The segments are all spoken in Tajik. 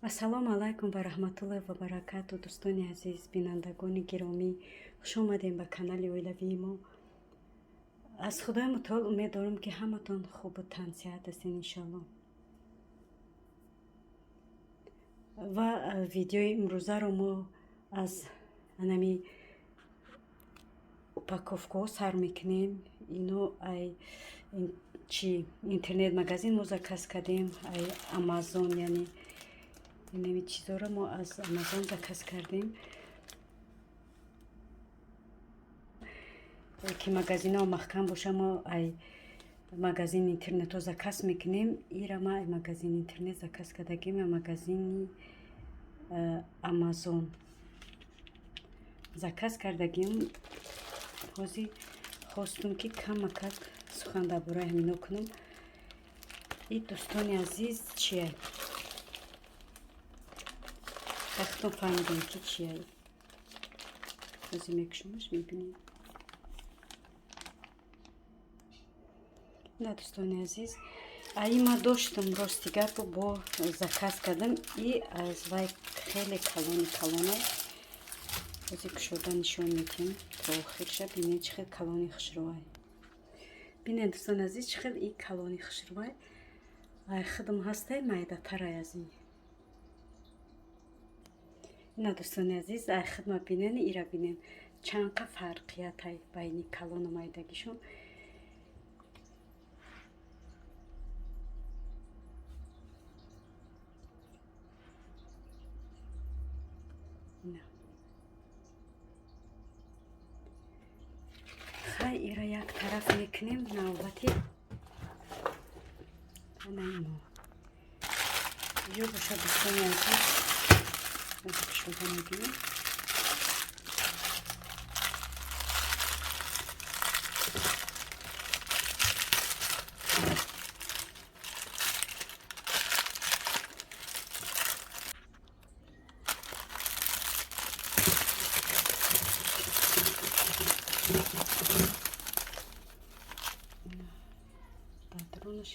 ассалому алайкум ва раҳматуллоҳи ва баракату. дӯстони азиз, бинандагони гиромӣ, хуш омадем ба канали оилавии мо. аз худои мутаол умед дорам ки ҳаматон хубу тансиҳат ҳастед иншаллоҳ. ва видеои имрӯзаро мо аз анами упаковкаҳо сар мекунем. ино ай чи интернет магазин мо заказ кардем, ай амазон, яъне инами чизоро мо аз амазон заказ кардем, ки магазинҳо маҳкам боша. мо ай магазин интернетҳо заказ мекунем. ира ма ай магазин интернет заказ кардагим, ай магазини амазон заказ кардагим. ҳозир хостум ки камакак сухан дар бораи ҳамино кунам. и дӯстони азиз, чия вақтон фаҳмидем ки чия ҳозир мекушумаш мебинем. на дӯстони азиз, аи ма доштам рости гапу бо заказ кардам. и аз вай хеле калона. ҳозир кушода нишон медиҳам то охирша бинед чӣ хел калони хушрӯвай. бинед дӯстони азиз, чӣ хел и калони хушрӯвай ай худам ҳастай майдатарай аз ин. ина дӯстони азиз, ай худма бинен, ира бинен чанқа фарқиятай байни калону майдагишон. хай ира як тараф мекунем. навбати анаимо ё боша дӯстони азиз, шуда мебинем. патронаш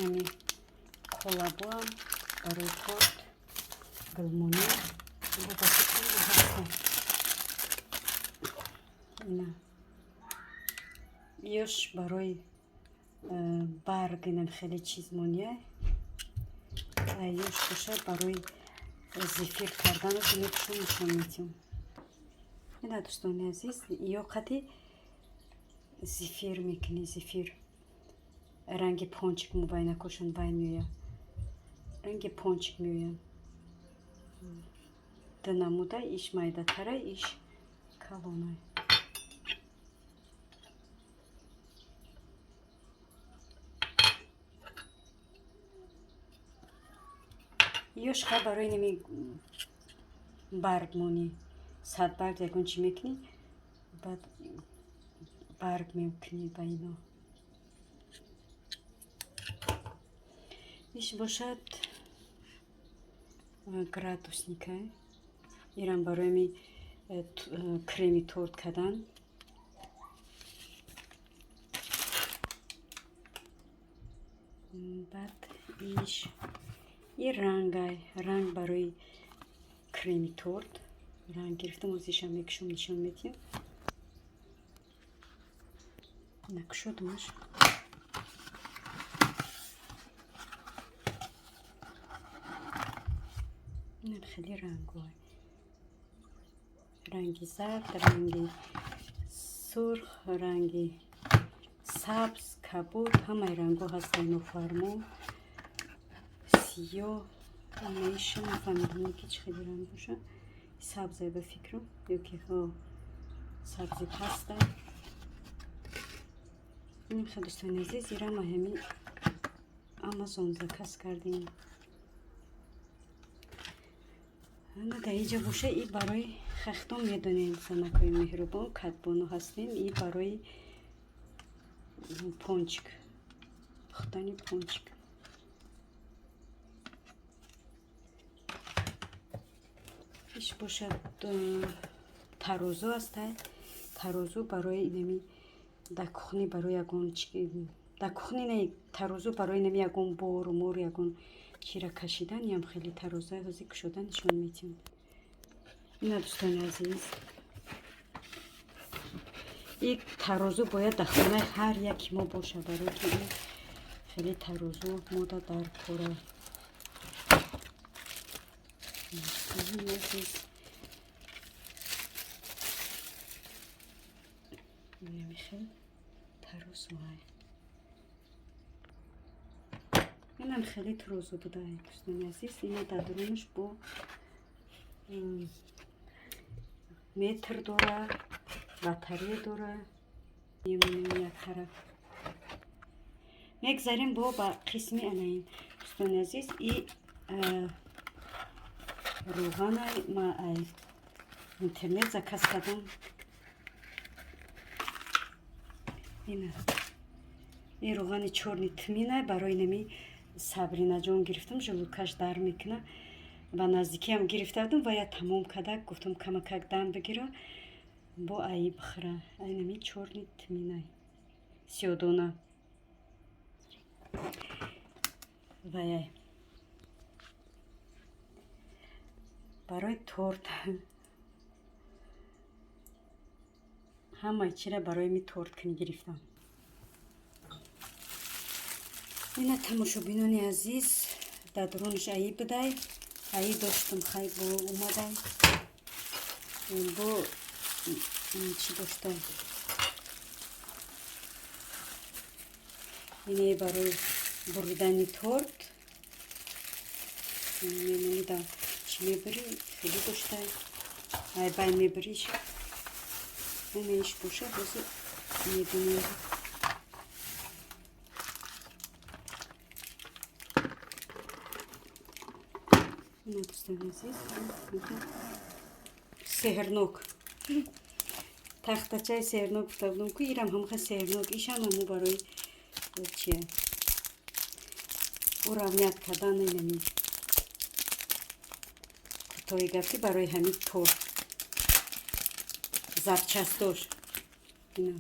яъне колабоам барои торт, гулмони бобасикули ҳаста. ина ёш барои барг, инам хеле чиз мония. ёш боша барои зефир карданаш мепушам нишон медиҳам. ина дӯстони азиз, ё қади зефир мекунӣ. зефир ранги пончик мубайнакошон байн меояд, ранги пончик меояд. ду намуда иш майдатара, иш калонай. ёшқа барои ними барг мони сад барг ягон чӣ мекунӣ, баъд барг мекунӣ ба ино. иш бошад градусника. ирам барои ми креми торт кардан. баъд иш и рангай, ранг барои креми торт. ранг гирифтам, озиша мекушам нишон медиҳам. накушодамаш. ин хеле рангой, ранги зард, ранги сурх, ранги сабз, кабуд, ҳамаи рангҳо ҳастанд. нофармо, сиёҳ, меша нафаҳмидам ки чӣ хели ранг боша. сабзе ба фикрам, ёки сабзи паста. ин хеле дӯстони азиз, ира ма ҳамин амазон заказ кардем. ана дар инҷа боша, и барои хахтон медонем, занакои меҳрубон катбоно ҳастем. и барои пончик, пухтани пончик. иш бошад тарозу аст. тарозу барои инами در کخنی برای یکون در کخنی نه تروزو برای نمی یکون بور و مور یکون چی را کشیدن هم خیلی تروزه هزی کشیدن نشون میتیم. اینا دوستان عزیز یک ترازو باید در خانه هر یکی ما باشه برای که این خیلی ترازو مودا در پوره نمیخواد ترازو های اینم خیلی ترازو بوده دوستان عزیز. اینا در درونش با متر داره بطری داره. میمونیم یک طرف میگذاریم با قسمی این دوستان عزیز. این روغن ما اینترنت زکاز کردم. این روغن چرنی تمینه برای نمی صبرینا جان گرفتم جلوکش در میکنه و نزدیکی هم گرفته بودم و یا تمام کدک گفتم کمک دم بگیره با ای بخره. اینمی چرنی تمینه سیودونه و برای تورت همه چی را برای می تورت کنی گرفتم. اینا تماشا بینانی عزیز در درونش ای بده ای داشتم خیلی با اومده با چی داشتم اینه برای بریدن تورت میمونیدم چی میبری خیلی داشته ای باید میبریش اینه ایش باشه بازی میبینیم. اینا دوستان عزیز سهرنوک تختچه سهرنوک گفته بودم که ایرم هم خیلی سهرنوک ایش هم همو برای چیه او رومیت کردن نمی کتایی گفتی برای همین طور زرچستوش اینا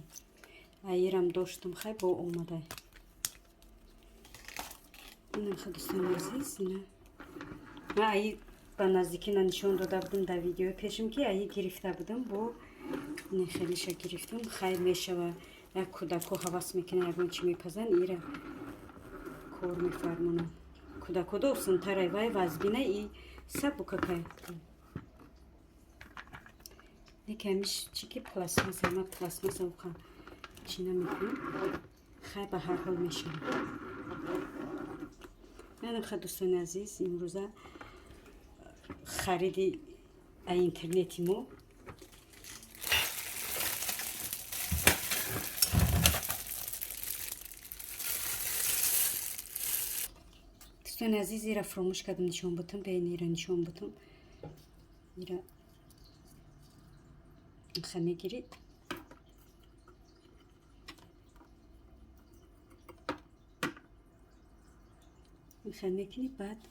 ایرم داشتم خیلی با اومده. اینا خیلی دوستان عزیز اینا من ای با نزدیکی نشون داده بودم در ویدیو پیشم که ای گرفته بودم با این خیلیش گرفتم خیلی میشه و یک کودکو حواس میکنه یکون چی میپزن ایره کار میفرمونم کودکو دوستن تره وای وزبینه ای سب بکه دیگه همیش چی که پلاسماس همه پلاسماس اوخم چی نمیکنم خیلی به هر حال میشه. من خیلی دوستان عزیز امروزه خریدی اینترنتی ما دوستان عزیز ایره فراموش کردم نشون بتم بین ایره نشون بتم ایره خمی گیرید خمی کنی بعد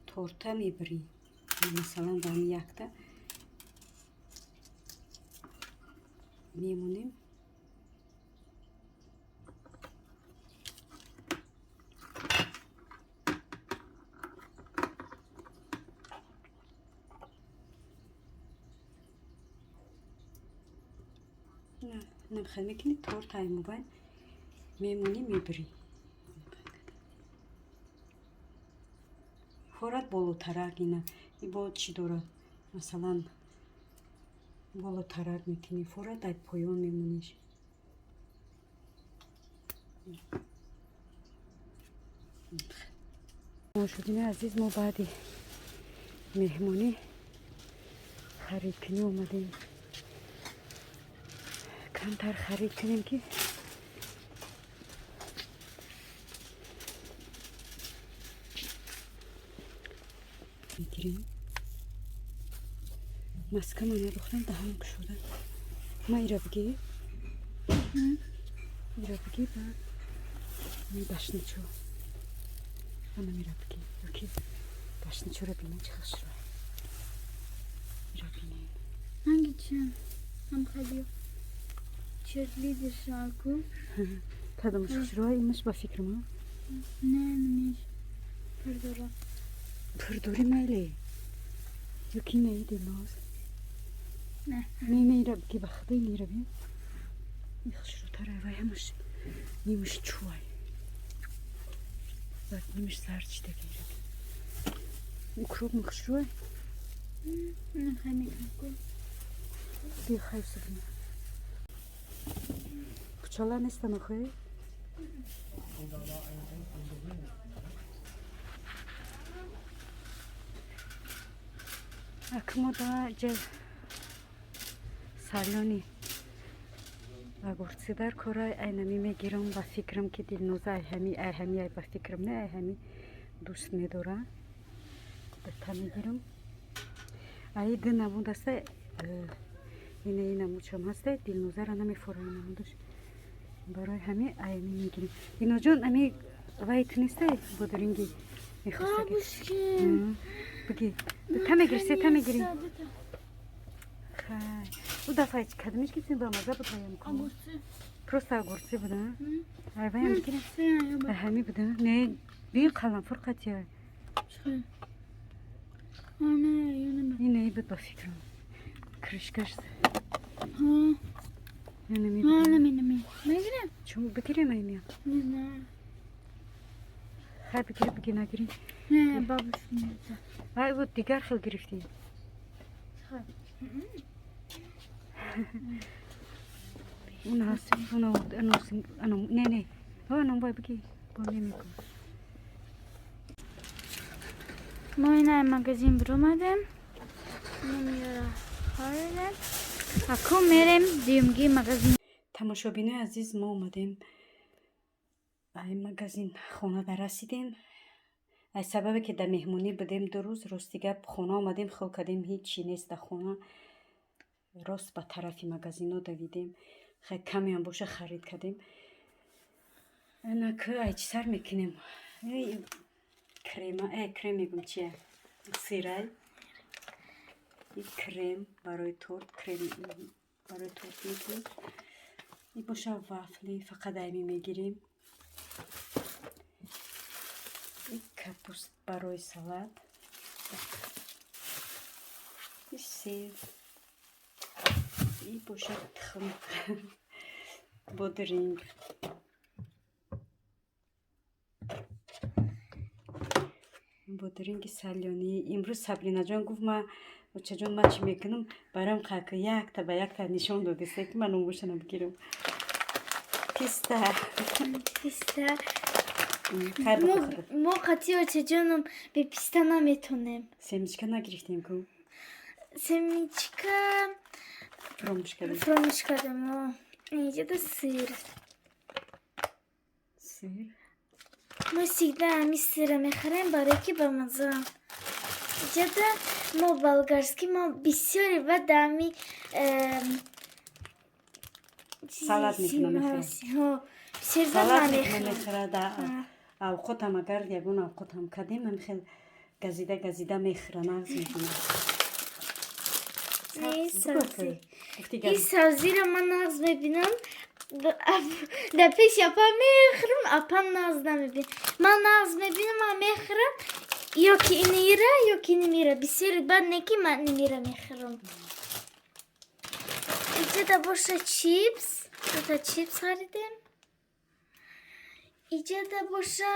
تورته میبری مثلا در یکتا میمونیم نمیخواد میکنی تورت های موبایل میمونی میبری فورت بالاترک اینا ای با چی داره مثلا بالاترک میکنی فورت در پایان میمونیش. ما شدیم عزیز ما بعدی مهمونی خرید کنی اومدیم کمتر خرید کنیم که میگیریم مسکه منه دخترم دهنم کشوده ما ایره بگی ایره بگی بعد می بشنچو انا میره بگی اوکی بشنچو رو بینه چه خوش رو ایره بینه hangi چیم هم خیلی Şöyle şarkı. Kadın şuraymış ba fikrimi. Neymiş? Pardon. Pırdori meyli. Yok yine iyi değil naz. Ne? Ne rab ki bakdı ne rabi. Şuru tarafı yemiş. Yemiş çuay. Bak yemiş sarçta geri. Mikrop mu şuray? Ne hani kanka? Bir hayırsın. Bıçalar ne istemem koy? Aklıma da cev saloni agurtsidar koray aynami megiram ba fikrim ki dilnoza ayhami ay ba fikrim ne ayhami dost medora da megiram ay dina bu da se yine muçam hasta dilnoza rana me forayım andır baroy hami ayhami megiram dinojon ami vaytniste bu deringi Kabuşkin. Bagi tame girse Hay. Bu defa hiç kadın hiç gitsin bamaza bu tayım konu. Agurtsu. Prosta agurtsu bu da. Ay ben mikine. Sen ya bak. Ahami bu da. Ne bir kalan fırkat ya. Şey. Ana yine bak. Yine iyi bir fikrim. Kırışkış. Ha. Yani mi? Ana mi. Ne gireyim? Çünkü bitiremeyim ya. Ne? Hay bir gina girin. Ne babuşkin. Ay bu diğer xil girifti. Ne. Onu boy bagi. Bu ne mi? Moyna magazin bromadem. Numara harlet. Ako merem düğümgi magazin. Тамошобини азиз мо омадем ай магазин хона расидем ай сабабе ки да мехмонӣ будем ду рӯз рости гап хона омадем хел кардем ҳечи нест да хона рост ба тарафи магазино давидем хай камеам боша харид кардем анак ай чӣ сар мекунем крем мегум чия сирай крем барои торт мекунем ин боша вафли фақат айми мегирем ин капуст барои салат ин сев ин боша тухм бодринг бодринги салёнӣ имрӯз сабринаҷон гуфт ма очаҷон ман чӣ мекунам барам қака якта ба якта нишон додиста ки ман онбошана бигирам писта мо қатъи очаҷоном бе писта наметонем семечка нагирифтем ку семечка фромӯш кардем инҷода сир мо всегда ҳами сира мехарем барое ки ба маза инҷода мо болгарски мо бисёре бад ҳами салат мекунам салат мехӯрад авқотам агар ягон авқотам кардем ам хел газида мехӯра нағз мекунам ин сабзиро ман нағз мебинам дар пеши апам мехӯрам апам нағз намебинам ман нағз мебинам ман мехӯрам ё ки инира ё ки нимира бисёри бад не ки ман нимира мехӯрам инҷода боша чипс харидем инҷода боша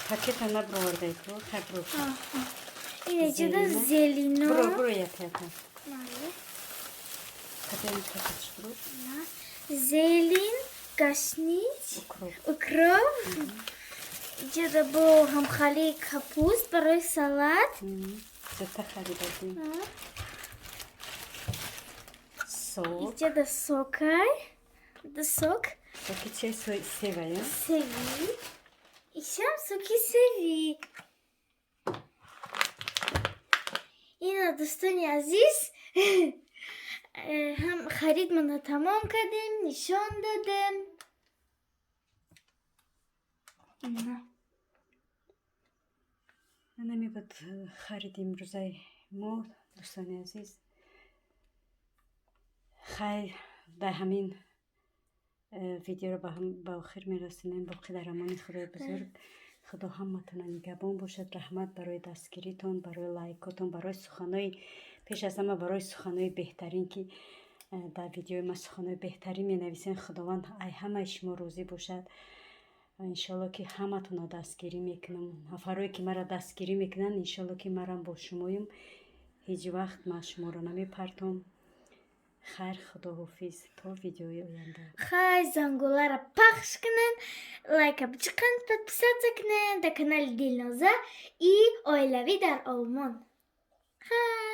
пакета набровардаику ин инҷода зелино зелин гашнич укроп инҷода бо ҳамхали капуст барои салат инҷода сок севи ишам соки севи ина дӯстони азиз ҳам харидмонро тамом кардем нишон додем нами буд хариди имрӯзаи мо дӯстони азиз хай дар ҳамин ویدیو رو با آخر میرسونیم. باقی در امان خدای بزرگ. خدا همتون نگهبان باشد. رحمت برای دستگیریتون، برای لایکاتون، برای سخنای پیش از همه برای سخنای بهترین که در ویدیو ما سخنای بهتری می نویسین. خداوند ای همه شما روزی باشد. انشالله که همتون دستگیری میکنم. افرایی که مرا دستگیری میکنن انشالله که مرا با شمایم هیچ وقت ما شما رو نمیپرتم. خیر، خداحافظ تا ویدیوی آینده. Хай зангулара пахш کنن، лайка бычкан, подписаться کنن до канал Дильноза и Ойлави در آلمان. Хай